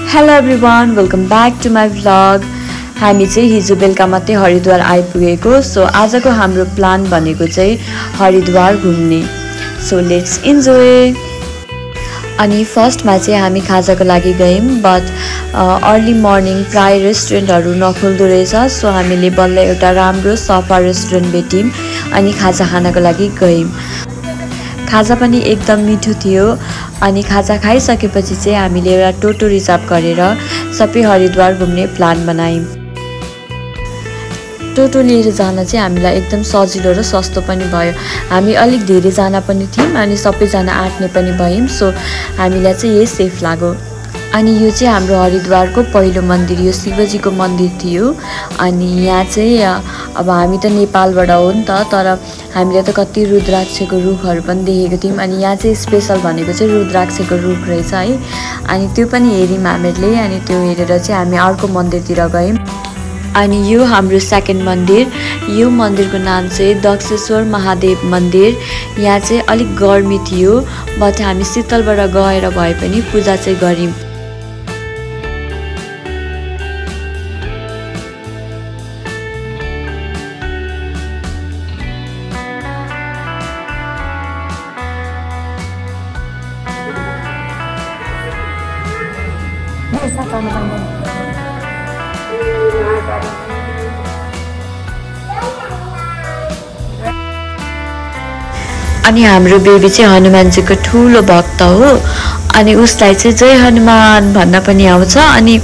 Hello everyone, welcome back to my vlog. हामी चाहिँ हिजो बेलुका मात्रै हरिद्वार आइपुगेको। सो आजको हाम्रो प्लान भनेको चाहिँ हरिद्वार घुम्ने। So let's enjoy. अनि फर्स्टमा चाहिँ हामी खाजाको लागि गयौँ, बट अर्ली मर्निङ प्राय रेस्टुरेन्टहरू नखुल्दो रहेछ। सो हामीले बल्ल एउटा राम्रो सफा रेस्टुरेन्ट भेट्यौँ अनि खाजा खानको लागि गयौँ। खाजा पनि एकदम मिठो थियो। अनि खाजा खाइसकेपछि चाहिँ हामीले एउटा टोटो रिजर्भ गरेर सबै हरिद्वार घुम्ने प्लान बनायौँ। टोटो लिएर जान चाहिँ हामीलाई एकदम सजिलो र सस्तो पनि भयो। हामी अलिक धेरैजना पनि थियौँ अनि सबैजना आँट्ने पनि भयौँ। सो हामीलाई चाहिँ यही सेफ लाग्यो। अनि यो चाहिँ हाम्रो हरिद्वारको पहिलो मन्दिर, यो शिवजीको मन्दिर थियो। अनि यहाँ चाहिँ अब हामी त नेपालबाट हो नि त, तर हामीले त कति रुद्राक्षको रुखहरू पनि देखेको थियौँ। अनि यहाँ चाहिँ स्पेसल भनेको चाहिँ रुद्राक्षको रुख रहेछ है। अनि त्यो पनि हेऱ्यौँ हामीले। अनि त्यो हेरेर चाहिँ हामी अर्को मन्दिरतिर गयौँ। अनि यो हाम्रो सेकेन्ड मन्दिर, यो मन्दिरको नाम चाहिँ दक्षेश्वर महादेव मन्दिर। यहाँ चाहिँ अलिक गर्मी थियो, बट हामी शीतलबाट गएर भए पनि पूजा चाहिँ गऱ्यौँ। अनि हाम्रो बेबी चाहिँ हनुमानजीको ठुलो भक्त हो। अनि उसलाई चाहिँ जय हनुमान भन्न पनि आउँछ। अनि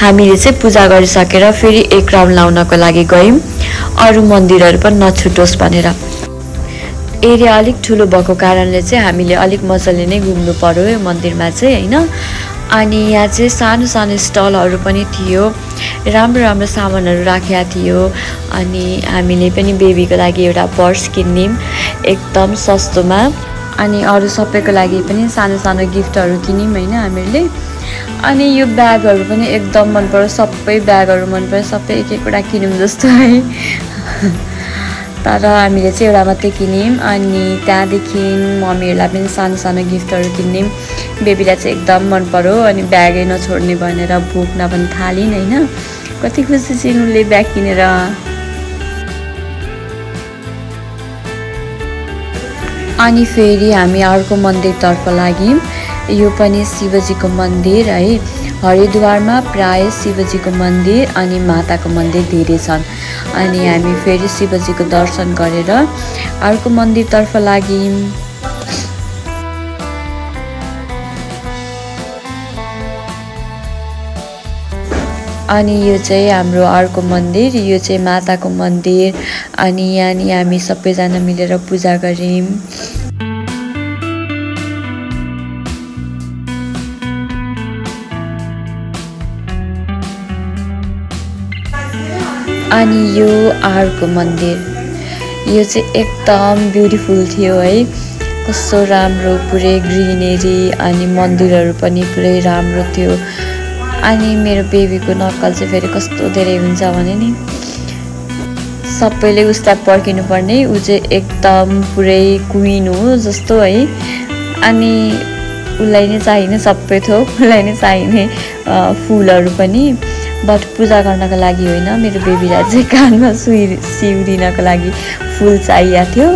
हामीले चाहिँ पूजा गरिसकेर फेरि एक राउन्ड लाउनको लागि गयौँ, अरू मन्दिरहरू पनि नछुटोस् भनेर। एरिया अलिक ठुलो भएको कारणले चाहिँ हामीले अलिक मजाले नै घुम्नु पर्यो यो मन्दिरमा चाहिँ हैन। अनि यहाँ चाहिँ सानो सानो स्टलहरू पनि थियो, राम्रो राम्रो सामानहरू राखेको थियो। अनि हामीले पनि बेबीको लागि एउटा पर्स किन्यौँ एकदम सस्तोमा। अनि अरू सबैको लागि पनि सानो सानो गिफ्टहरू किन्यौँ हैन हामीले। अनि यो ब्यागहरू पनि एकदम मन पर्यो, सबै ब्यागहरू मन पर्यो, सबै एक एकवटा किनौँ जस्तो है। तर हामीले चाहिँ एउटा मात्रै किन्यौँ। अनि त्यहाँदेखि मम्मीहरूलाई पनि सानो सानो गिफ्टहरू किन्यौँ। बेबीलाई चाहिँ एकदम मन पर्यो। अनि ब्यागै नछोड्ने भनेर बोक्न पनि थालिन् हैन। कति खुसी छिन् उनले ब्याग किनेर। अनि फेरि हामी अर्को मन्दिरतर्फ लाग्यौँ। यो पनि शिवजीको मन्दिर है। हरिद्वारमा प्राय शिवजीको मन्दिर अनि माताको मन्दिर धेरै छन्। अनि हामी फेरि शिवजीको दर्शन गरेर अर्को मन्दिरतर्फ लाग्यौँ। अनि यो चाहिँ हाम्रो अर्को मन्दिर, यो चाहिँ माताको मन्दिर। अनि यहाँ हामी सबैजना मिलेर पूजा गऱ्यौँ। अनि यो अर्को मन्दिर, यो चाहिँ एकदम ब्युटिफुल थियो है। कस्तो राम्रो, पुरै ग्रिनेरी अनि मन्दिरहरू पनि पुरै राम्रो थियो। अनि मेरो बेबीको नक्कल चाहिँ फेरि कस्तो धेरै हुन्छ भने नि, सबैले उसलाई पर्खिनु पर्ने। ऊ चाहिँ एकदम पुरै क्विन हो जस्तो है। अनि उसलाई नै चाहिने सबै थोक, उसलाई नै चाहिने फुलहरू पनि। बट पूजा गर्नको लागि होइन, मेरो बेबीलाई चाहिँ कानमा सिउरिनको लागि फुल चाहिएको थियो।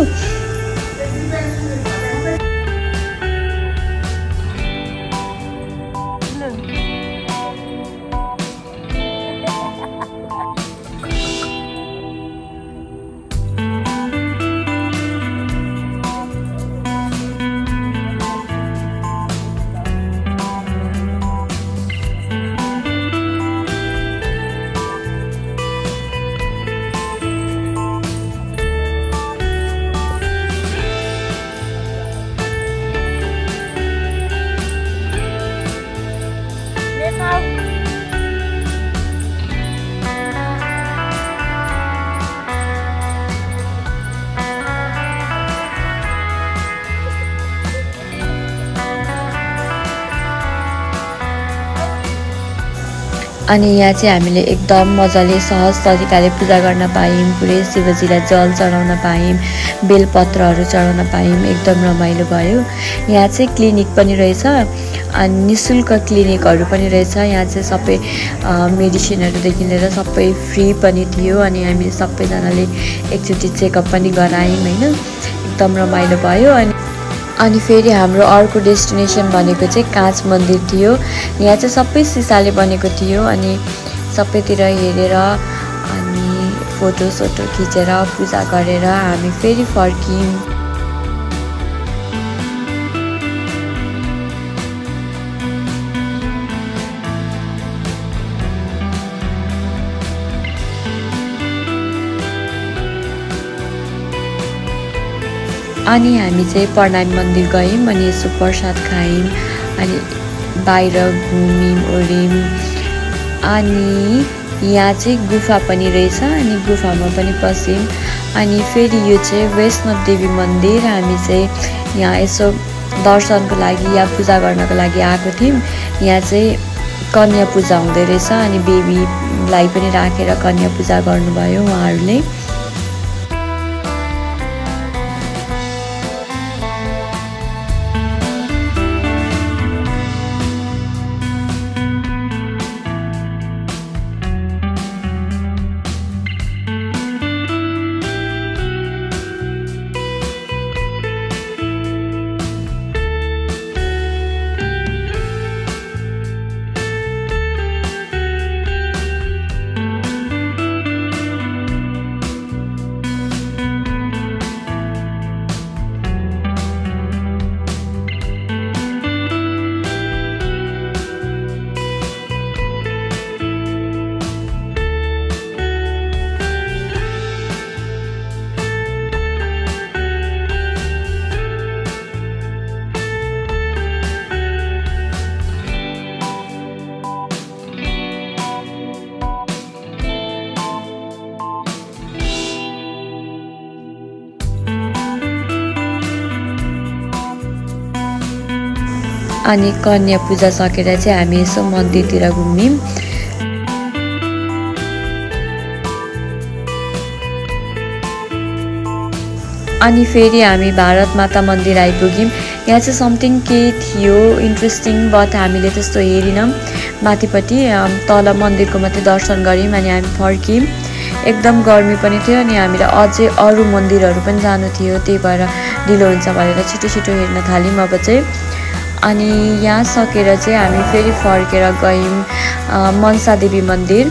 अनि यहाँ चाहिँ हामीले एकदम मजाले सहज तरिकाले पूजा गर्न पायौँ। पुरै शिवजीलाई जल चढाउन पायौँ, बेलपत्रहरू चढाउन पायौँ। एकदम रमाइलो भयो। यहाँ चाहिँ क्लिनिक पनि रहेछ अनि निःशुल्क क्लिनिकहरू पनि रहेछ। यहाँ चाहिँ सबै मेडिसिनहरूदेखि लिएर सबै फ्री पनि थियो अनि हामी सबैजनाले एकचोटि चेकअप पनि गरायौँ हैन। एकदम रमाइलो भयो। अनि फेरि हाम्रो अर्को डेस्टिनेसन भनेको चाहिँ काँच मन्दिर थियो। यहाँ चाहिँ सबै सिसाले बनेको थियो अनि सबैतिर हेरेर अनि फोटोसोटो खिचेर पूजा गरेर हामी फेरि फर्क्यौँ। अनि हामी चाहिँ प्रणामी मन्दिर गयौँ अनि यसो प्रसाद खायौँ अनि बाहिर घुम्यौँ ओर्यौँ। अनि यहाँ चाहिँ गुफा पनि रहेछ अनि गुफामा पनि पस्यौँ। अनि फेरि यो चाहिँ वैष्णव देवी मन्दिर। हामी चाहिँ यहाँ यसो दर्शनको लागि या पूजा गर्नको लागि आएको थियौँ। यहाँ चाहिँ कन्या पूजा हुँदै रहेछ अनि बेबीलाई पनि राखेर कन्या पूजा गर्नुभयो उहाँहरूले। अनि कन्या पूजा सकेर चाहिँ हामी यसो मन्दिरतिर घुम्यौँ। अनि फेरि हामी भारत माता मन्दिर आइपुग्यौँ। यहाँ चाहिँ समथिङ के थियो इन्ट्रेस्टिङ बट हामीले त्यस्तो हेरिनौँ। माथिपट्टि तल मन्दिरको मात्रै दर्शन गऱ्यौँ अनि हामी फर्क्यौँ। एकदम गर्मी पनि थियो अनि हामीलाई अझै अरू मन्दिरहरू पनि जानु थियो, त्यही भएर ढिलो हुन्छ भनेर छिटो छिटो हेर्न थाल्यौँ अब चाहिँ। अनि यहाँ सकेर चाहिँ हामी फेरि फर्केर गयौँ मनसा देवी मन्दिर।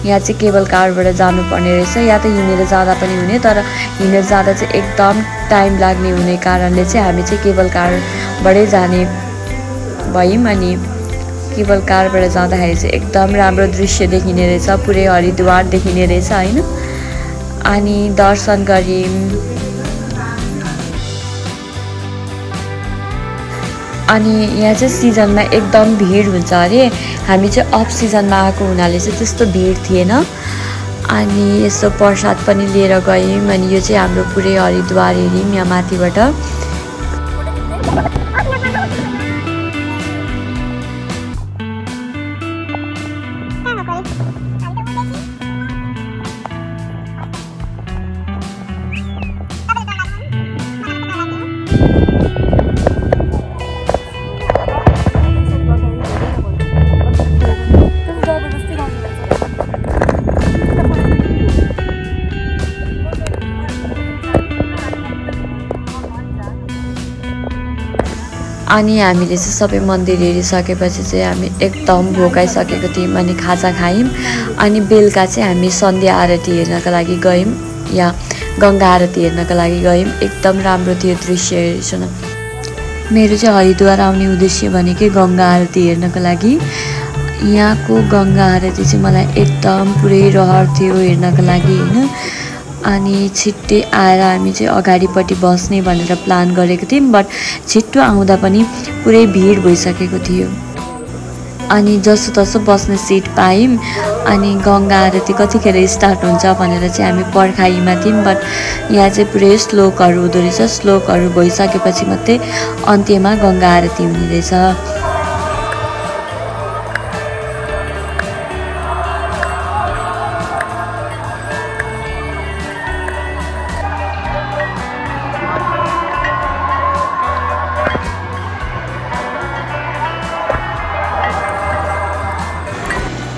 यहाँ चाहिँ केबल कारबाट जानुपर्ने रहेछ, या त हिँडेर जाँदा पनि हुने, तर हिँडेर जाँदा चाहिँ एकदम टाइम लाग्ने हुने कारणले चाहिँ हामी चाहिँ केबल कारबाटै जाने भयौँ। अनि केबल कारबाट जाँदाखेरि चाहिँ एकदम राम्रो दृश्य देखिने रहेछ, पुरै हरिद्वार देखिने रहेछ हैन। अनि दर्शन गऱ्यौँ। अनि यहाँ चाहिँ सिजनमा एकदम भिड हुन्छ अरे। हामी चाहिँ अफ सिजनमा आएको हुनाले चाहिँ त्यस्तो भिड थिएन। अनि यसो प्रसाद पनि लिएर गयौँ। अनि यो चाहिँ हाम्रो पुरै हरिद्वार हेऱ्यौँ यहाँ माथिबाट। अनि हामीले चाहिँ सबै मन्दिर हेरिसकेपछि चाहिँ हामी एकदम भोकाइसकेको थियौँ अनि खाजा खायौँ। अनि बेलुका चाहिँ हामी सन्ध्या आरती हेर्नका लागि गयौँ या गङ्गा आरती हेर्नका लागि गयौँ। एकदम राम्रो थियो दृश्य हेर्छन्। मेरो चाहिँ हरिद्वार आउने उद्देश्य भनेकै गङ्गा आरती हेर्नका लागि। यहाँको गङ्गा आरती चाहिँ मलाई एकदम पुरै रहर थियो हेर्नका लागि हैन। अनि छिट्टै आएर हामी चाहिँ अगाडिपट्टि बस्ने भनेर प्लान गरेको थियौँ, बट छिट्टो आउँदा पनि पुरै भिड भइसकेको थियो। अनि जसोतसो बस्ने सिट पायौँ। अनि गङ्गा आरती कतिखेर स्टार्ट हुन्छ भनेर चाहिँ हामी पर्खाइमा थियौँ, बट यहाँ चाहिँ पुरै श्लोकहरू हुँदो रहेछ। श्लोकहरू भइसकेपछि मात्रै अन्त्यमा गङ्गा आरती हुने रहेछ।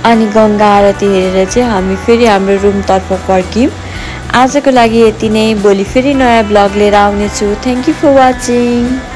अनि गंगा आरती हेरेर चाहिँ हामी फेरि हाम्रो रुमतर्फ फर्क्यौं। आजको लागि यति नै। भोलि फेरि नयाँ ब्लग लिएर आउने छु। Thank you for watching.